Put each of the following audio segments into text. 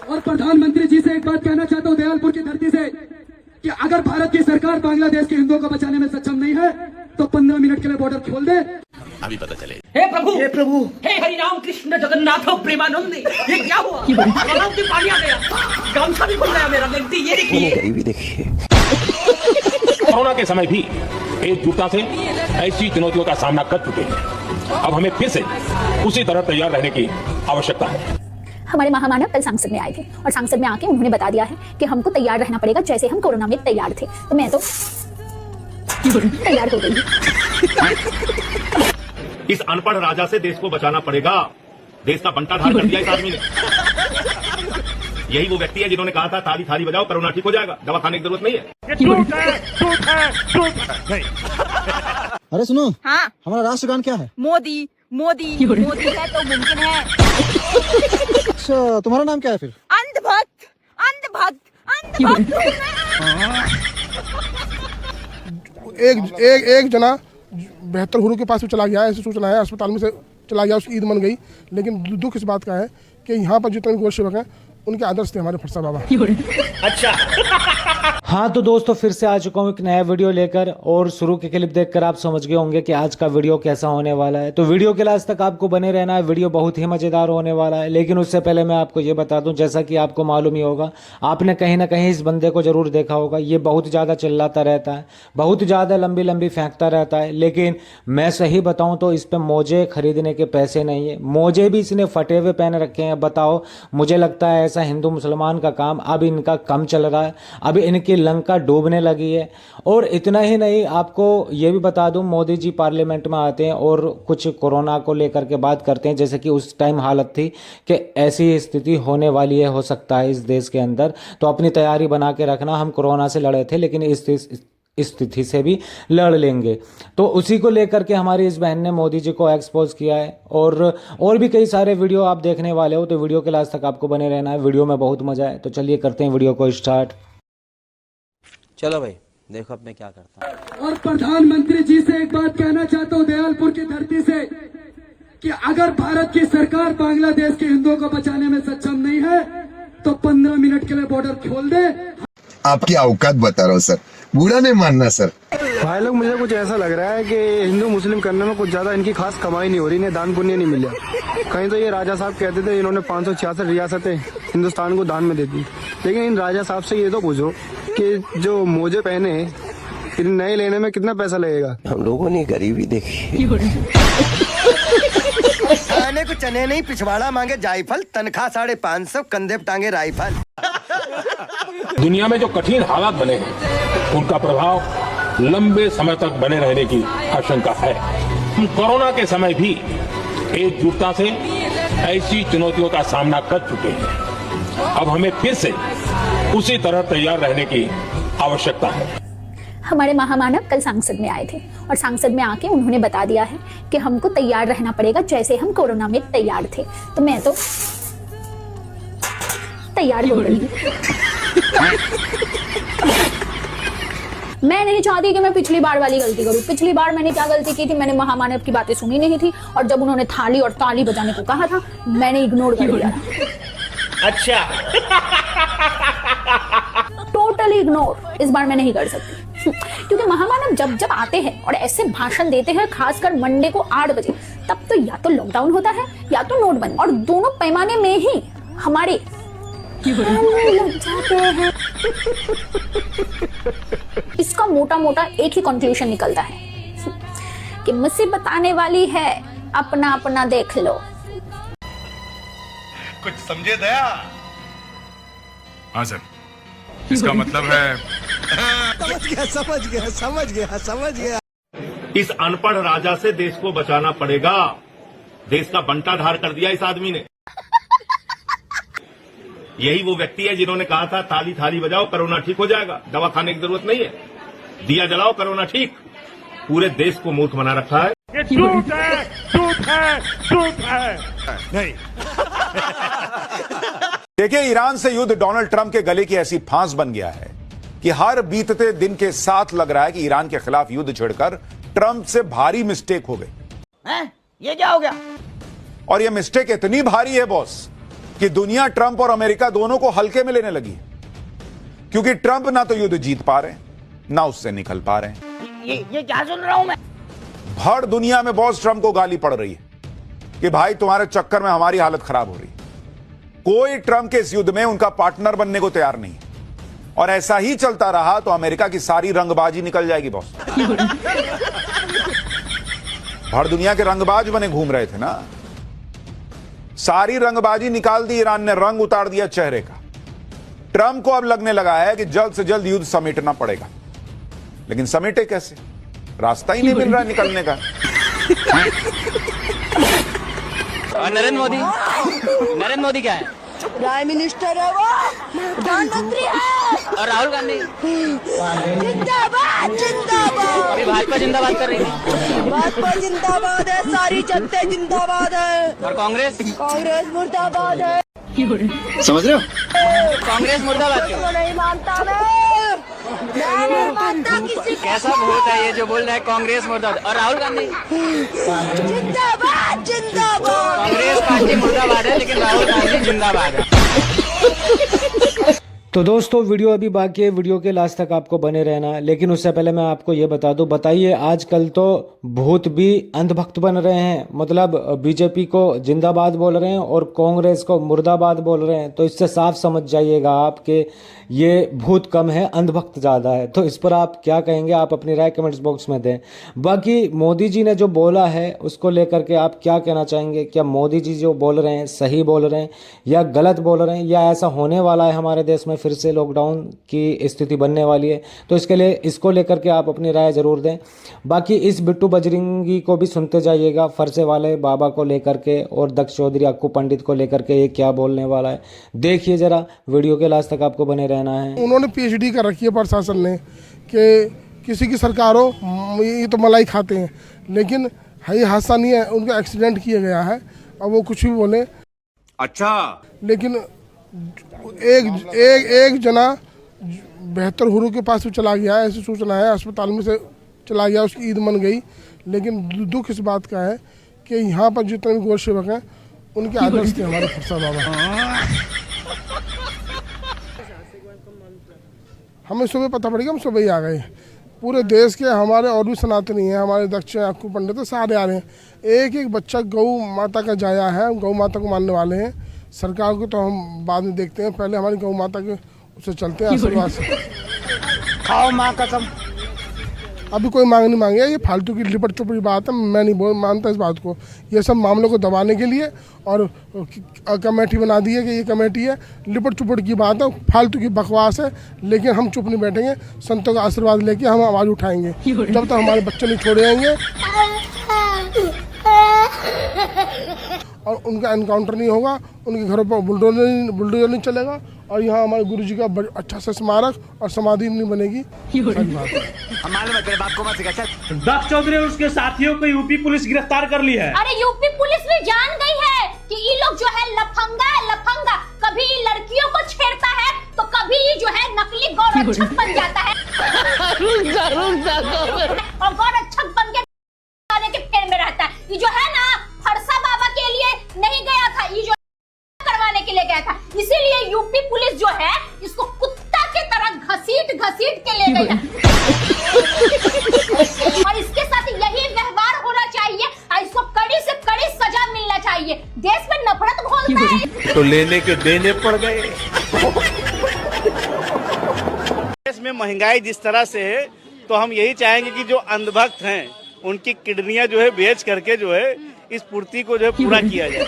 और प्रधानमंत्री जी से एक बात कहना चाहता हूँ दयालपुर की धरती से कि अगर भारत की सरकार बांग्लादेश के हिंदुओं को बचाने में सक्षम नहीं है तो 15 मिनट के लिए बॉर्डर खोल दे। अभी पता चले। हे प्रभु, हे हरिराम कृष्ण जगन्नाथ प्रेमानंद, ये क्या हुआ? गलाव में पानी आ गया, गामछा भी खुल गया मेरा। ये देखिए, गरीबी देखिए। कोरोना के समय भी एकजुटता से ऐसी चुनौतियों का सामना कर चुके हैं। अब हमें फिर से उसी तरह तैयार रहने की आवश्यकता है। हमारे महामानव कल सांसद में आए थे और सांसद में आके उन्होंने बता दिया है कि हमको तैयार रहना पड़ेगा जैसे हम कोरोना में तैयार थे। तो मैं तो तैयार हो गई। इस अनपढ़ राजा से देश को बचाना पड़ेगा। देश का बंटाधार कर दिया इस आदमी ने। यही वो व्यक्ति है जिन्होंने कहा था थाली थाली बजाओ कोरोना ठीक हो जाएगा, दवा खाने की जरूरत नहीं है। अरे सुनो, हाँ, हमारा राष्ट्रगान क्या है? मोदी मोदी मोदी है तो मुमकिन है। अच्छा, तुम्हारा नाम क्या है फिर? अंधभक्त अंधभक्त अंधभक्त। एक जना बेहतर गुरु के पास में चला गया, ऐसे सूचना है, अस्पताल में से चला गया, उसकी ईद मन गई। लेकिन दुख इस बात का है कि यहाँ पर जितने भी गौ सेवक हैं उनके आदर्श थे हमारे फरसा बाबा। अच्छा। हाँ तो दोस्तों, फिर से आ चुका हूँ एक नया वीडियो लेकर और शुरू के क्लिप देखकर आप समझ गए होंगे कि आज का वीडियो कैसा होने वाला है। तो वीडियो के लास्ट तक आपको बने रहना है, वीडियो बहुत ही मजेदार होने वाला है। लेकिन उससे पहले मैं आपको ये बता दूं, जैसा कि आपको मालूम ही होगा, आपने कहीं ना कहीं इस बंदे को जरूर देखा होगा। ये बहुत ज़्यादा चिल्लाता रहता है, बहुत ज़्यादा लंबी लंबी फेंकता रहता है। लेकिन मैं सही बताऊँ तो इस पर मोजे खरीदने के पैसे नहीं है। मोजे भी इसने फटे हुए पहन रखे हैं। बताओ, मुझे लगता है ऐसा हिंदू मुसलमान का काम अब इनका कम चल रहा है। अब इनकी लंका डूबने लगी है। और इतना ही नहीं, आपको ये भी बता दूं, मोदी जी पार्लियामेंट में आते हैं और कुछ कोरोना को लेकर के बात करते हैं, जैसे कि उस टाइम हालत थी कि ऐसी स्थिति होने वाली है, हो सकता है इस देश के अंदर, तो अपनी तैयारी बना के रखना। हम कोरोना से लड़े थे लेकिन इस स्थिति से भी लड़ लेंगे। तो उसी को लेकर के हमारी इस बहन ने मोदी जी को एक्सपोज किया है। और भी कई सारे वीडियो आप देखने वाले हो, तो वीडियो के लास्ट तक आपको बने रहना है। वीडियो में बहुत मजा है, तो चलिए करते हैं वीडियो को स्टार्ट। चलो भाई, देखो अब मैं क्या करता हूँ। और प्रधानमंत्री जी से एक बात कहना चाहता हूँ दयालपुर की धरती से कि अगर भारत की सरकार बांग्लादेश के हिंदुओं को बचाने में सक्षम नहीं है तो 15 मिनट के लिए बॉर्डर खोल दे। आपकी औकात बता रहा हूँ सर, बुरा नहीं मानना सर। भाई लोग, मुझे कुछ ऐसा लग रहा है कि हिंदू मुस्लिम करने में कुछ ज्यादा इनकी खास कमाई नहीं हो रही, इन्हें दान पुण्य नहीं मिला। कहीं तो ये राजा साहब कहते थे इन्होंने 566 रियासतें हिंदुस्तान को दान में दे दी। लेकिन इन राजा साहब से ये तो पूछो कि जो मोजे पहने इन नए लेने में कितना पैसा लगेगा? हम लोगों ने गरीबी देखी। खाने को चने नहीं, पिछवाड़ा मांगे जायफल, तनख्वाह 550, कंधे पे टांगे राइफल। दुनिया में जो कठिन हालात बने हैं उनका प्रभाव लंबे समय तक बने रहने की आशंका है। हम कोरोना के समय भी एकजुटता से ऐसी चुनौतियों का सामना कर चुके हैं। अब हमें फिर से उसी तरह तैयार रहने की आवश्यकता है। हमारे महामानव कल सांसद में आए थे और सांसद में आके उन्होंने बता दिया है कि हमको तैयार रहना पड़ेगा जैसे हम कोरोना में तैयार थे। तो मैं तो तैयार हो गई। मैं नहीं चाहती कि मैं पिछली बार वाली गलती करूं। पिछली बार मैंने क्या गलती की थी, मैंने महामानव की बातें सुनी नहीं थी और जब उन्होंने थाली और ताली बजाने को कहा था मैंने इग्नोर कर दिया। अच्छा। टोटली इग्नोर इस बार मैं नहीं कर सकती, क्योंकि महामानव जब जब आते हैं और ऐसे भाषण देते हैं, खासकर मंडे को 8 बजे, तब तो या तो लॉकडाउन होता है या तो नोटबंदी, और दोनों पैमाने में ही हमारे लग जाते हैं। इसका मोटा मोटा एक ही कंक्लूजन निकलता है कि मुसीबत आने वाली है, अपना अपना देख लो। कुछ समझे दया? हाँ सर, इसका मतलब है। समझ गया। इस अनपढ़ राजा से देश को बचाना पड़ेगा। देश का बंटाधार कर दिया इस आदमी ने। यही वो व्यक्ति है जिन्होंने कहा था थाली थाली बजाओ कोरोना ठीक हो जाएगा, दवा खाने की जरूरत नहीं है, दिया जलाओ कोरोना ठीक। पूरे देश को मूर्ख बना रखा है। ये झूठ है, झूठ है, झूठ है। नहीं। देखिए, ईरान से युद्ध डोनाल्ड ट्रंप के गले की ऐसी फांस बन गया है कि हर बीतते दिन के साथ लग रहा है कि ईरान के खिलाफ युद्ध छिड़कर ट्रंप से भारी मिस्टेक हो गई। ये क्या हो गया? और यह मिस्टेक इतनी भारी है बॉस कि दुनिया ट्रंप और अमेरिका दोनों को हल्के में लेने लगी, क्योंकि ट्रंप ना तो युद्ध जीत पा रहे ना उससे निकल पा रहे हैं। ये क्या सुन रहा हूं मैं? भर दुनिया में बॉस ट्रंप को गाली पड़ रही है कि भाई तुम्हारे चक्कर में हमारी हालत खराब हो रही है। कोई ट्रंप के इस युद्ध में उनका पार्टनर बनने को तैयार नहीं, और ऐसा ही चलता रहा तो अमेरिका की सारी रंगबाजी निकल जाएगी बॉस। भर दुनिया के रंगबाज बने घूम रहे थे ना, सारी रंगबाजी निकाल दी ईरान ने, रंग उतार दिया चेहरे का। ट्रंप को अब लगने लगा है कि जल्द से जल्द युद्ध समेटना पड़ेगा, लेकिन समेटे कैसे? रास्ता ही नहीं मिल रहा है निकलने का। और नरेंद्र मोदी क्या है? प्राइम मिनिस्टर है वो, प्रधानमंत्री है। और राहुल गांधी जिंदाबाद जिंदाबाद। अभी भाजपा जिंदाबाद कर रही है। भाजपा जिंदाबाद है, सारी जनता जिंदाबाद है। और कांग्रेस मुर्दाबाद है। समझ रहे हो? कांग्रेस मुर्दाबाद क्यों? नहीं मानता मैं नहीं मानता किसी को। कैसा वोट है ये जो बोल रहा है कांग्रेस मुर्दाबाद? और राहुल गांधी जिंदाबाद जिंदाबाद। कांग्रेस पार्टी मुर्दाबाद है, लेकिन राहुल गांधी जिंदाबाद है। तो दोस्तों वीडियो अभी बाकी है, वीडियो के लास्ट तक आपको बने रहना है। लेकिन उससे पहले मैं आपको ये बता दूं, बताइए आजकल तो भूत भी अंधभक्त बन रहे हैं, मतलब बीजेपी को जिंदाबाद बोल रहे हैं और कांग्रेस को मुर्दाबाद बोल रहे हैं। तो इससे साफ समझ जाइएगा आप कि ये भूत कम है, अंधभक्त ज़्यादा है। तो इस पर आप क्या कहेंगे, आप अपनी राय कमेंट्स बॉक्स में दें। बाकी मोदी जी ने जो बोला है उसको लेकर के आप क्या कहना चाहेंगे? क्या मोदी जी जो बोल रहे हैं सही बोल रहे हैं या गलत बोल रहे हैं, या ऐसा होने वाला है हमारे देश में फिर से लॉकडाउन की स्थिति बनने वाली है? तो इसके लिए इसको लेकर के आप अपनी राय ज़रूर दें। बाकी इस बिट्टू बजरंगी को भी सुनते जाइएगा, फरसे वाले बाबा को लेकर के और दक्ष चौधरी अक्कू पंडित को लेकर के ये क्या बोलने वाला है। देखिए ज़रा, वीडियो के लास्ट तक आपको बने रहना है। उन्होंने पीएचडी कर रखी है प्रशासन ने कि किसी की सरकारों ये तो मलाई खाते हैं, लेकिन ये हादसा नहीं है, उनका एक्सीडेंट किया गया है। अब वो कुछ भी बोले, अच्छा, लेकिन एक जना बेहतर हुरू के पास भी चला गया, ऐसी सूचना है, अस्पताल में से चला गया, उसकी ईद मन गई। लेकिन दुख इस बात का है कि यहाँ पर जितने भी गौर सेवक हैं उनके आदर्श थे हमारे फरसा बाबा। हमें सुबह पता पड़ गया, हम सुबह ही आ गए। पूरे देश के हमारे और भी सनातनी हैं, हमारे दक्ष अक्कू पंडित सारे आ रहे हैं। एक एक बच्चा गौ माता का जाया है, गौ माता को मानने वाले हैं। सरकार को तो हम बाद में देखते हैं, पहले हमारी गौ माता के उससे चलते हैं, आशीर्वाद से। खाओ माँ कसम। अभी कोई मांग नहीं मांगे, ये फालतू की लिपट चुपड़ी बात है, मैं नहीं मानता इस बात को। ये सब मामलों को दबाने के लिए और कमेटी बना दी है कि ये कमेटी है, लिपट चुपड़ की बात है, फालतू की बकवास है। लेकिन हम चुप नहीं बैठेंगे, संतों का आशीर्वाद लेके हम आवाज़ उठाएंगे जब तक हमारे बच्चे नहीं छोड़े जाएंगे और उनका एनकाउंटर नहीं होगा, उनके घरों पर बुलडोजर नहीं चलेगा और यहाँ हमारे गुरु जी का अच्छा सा स्मारक और समाधि नहीं बनेगी। दक्ष चौधरी और उसके साथियों को यूपी पुलिस गिरफ्तार कर ली है। अरे यूपी पुलिस भी जान गई है कि ये लोग जो है लफंगा है, लफंगा। कभी लड़कियों को छेड़ता है तो कभी जो है नकली गौरक्षक बन जाता है और गौरक्षक बन के फेर में रहता है। ये जो है ना फरसा बाबा के लिए नहीं गया था, ये जो करवाने के लिए गया था। इसीलिए यूपी पुलिस जो है इसको कुत्ता के तरह घसीट के ले गई है। और इसके साथ यही व्यवहार होना चाहिए और इसको कड़ी से कड़ी सजा मिलना चाहिए। देश में नफरत घोलता है तो लेने के देने पड़ गए। देश में महंगाई जिस तरह से है, तो हम यही चाहेंगे कि जो अंधभक्त हैं उनकी किडनियां जो है बेच करके जो है इस पूर्ति को जो है पूरा किया जाए।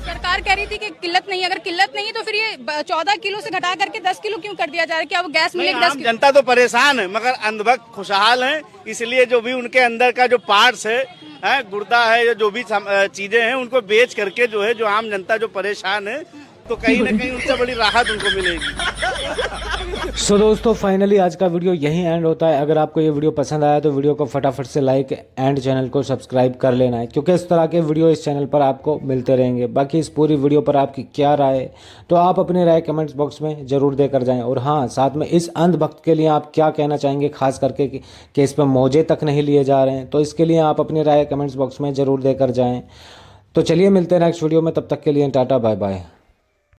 सरकार कह रही थी कि किल्लत नहीं, अगर किल्लत नहीं है तो फिर ये 14 किलो से घटा करके 10 किलो क्यों कर दिया जा रहा है? क्या वो गैस मिलेगी 10 किलो? जनता तो परेशान है, मगर अंधभक्त खुशहाल हैं। इसलिए जो भी उनके अंदर का जो पार्ट्स है, गुर्दा है या जो भी चीजें हैं, उनको बेच करके जो है जो आम जनता जो परेशान है, तो कहीं ना कहीं उनसे बड़ी राहत उनको मिलेगी। सो दोस्तों फाइनली आज का वीडियो यहीं एंड होता है। अगर आपको ये वीडियो पसंद आया तो वीडियो को फटाफट से लाइक एंड चैनल को सब्सक्राइब कर लेना है, क्योंकि इस तरह के वीडियो इस चैनल पर आपको मिलते रहेंगे। बाकी इस पूरी वीडियो पर आपकी क्या राय है तो आप अपनी राय कमेंट्स बॉक्स में ज़रूर देकर जाएँ। और हाँ, साथ में इस अंधभक्त के लिए आप क्या कहना चाहेंगे, खास करके कि इस पर मौजे तक नहीं लिए जा रहे हैं, तो इसके लिए आप अपनी राय कमेंट्स बॉक्स में ज़रूर देकर जाएँ। तो चलिए मिलते हैं नेक्स्ट वीडियो में, तब तक के लिए टाटा बाय बाय।